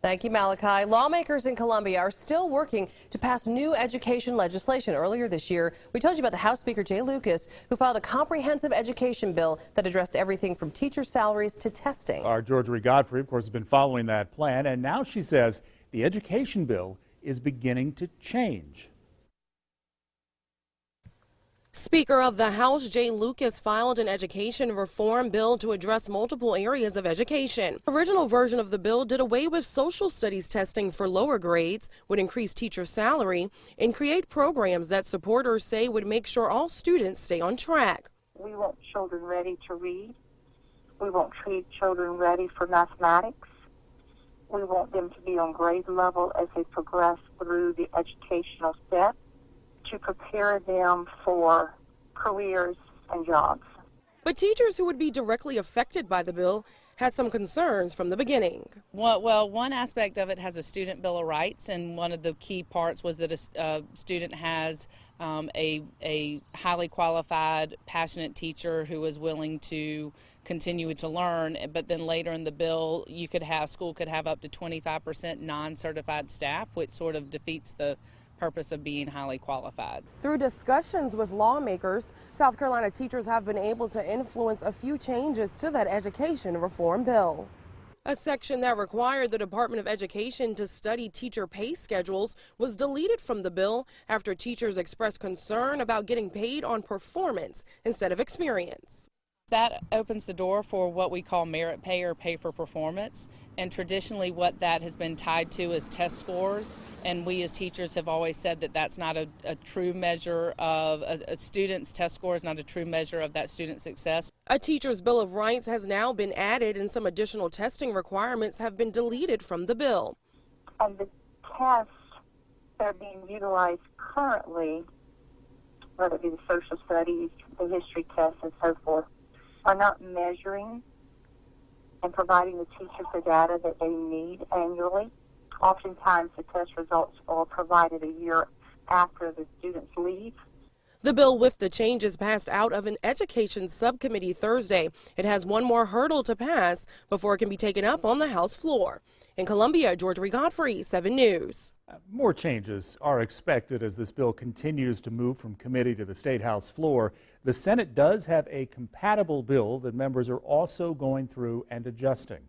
Thank you, Malachi. Lawmakers in Columbia are still working to pass new education legislation. Earlier this year, we told you about the House Speaker Jay Lucas, who filed a comprehensive education bill that addressed everything from teacher salaries to testing. Our Georgia Godfrey, of course, has been following that plan, and now she says the education bill is beginning to change. Speaker of the House Jay Lucas filed an education reform bill to address multiple areas of education. The original version of the bill did away with social studies testing for lower grades, would increase teacher salary, and create programs that supporters say would make sure all students stay on track. We want children ready to read. We want children ready for mathematics. We want them to be on grade level as they progress through the educational steps, to prepare them for careers and jobs. But teachers who would be directly affected by the bill had some concerns from the beginning. Well, one aspect of it has a student bill of rights, and one of the key parts was that a student has a highly qualified, passionate teacher who is willing to continue to learn. But then later in the bill, school could have up to 25% non-certified staff, which sort of defeats the purpose of being highly qualified. Through discussions with lawmakers, South Carolina teachers have been able to influence a few changes to that education reform bill. A section that required the Department of Education to study teacher pay schedules was deleted from the bill after teachers expressed concern about getting paid on performance instead of experience. That opens the door for what we call merit pay or pay for performance, and traditionally what that has been tied to is test scores, and we as teachers have always said that that's not a true measure of a student's test score is not a true measure of that student's success. A teacher's bill of rights has now been added, and some additional testing requirements have been deleted from the bill. And the tests that are being utilized currently, whether it be the social studies, the history tests, and so forth, are not measuring and providing the teachers the data that they need annually. Oftentimes, the test results are provided a year after the students leave. The bill with the changes passed out of an education subcommittee Thursday. It has one more hurdle to pass before it can be taken up on the House floor. In Columbia, Georgia Godfrey, 7 News. More changes are expected as this bill continues to move from committee to the State House floor. The Senate does have a compatible bill that members are also going through and adjusting.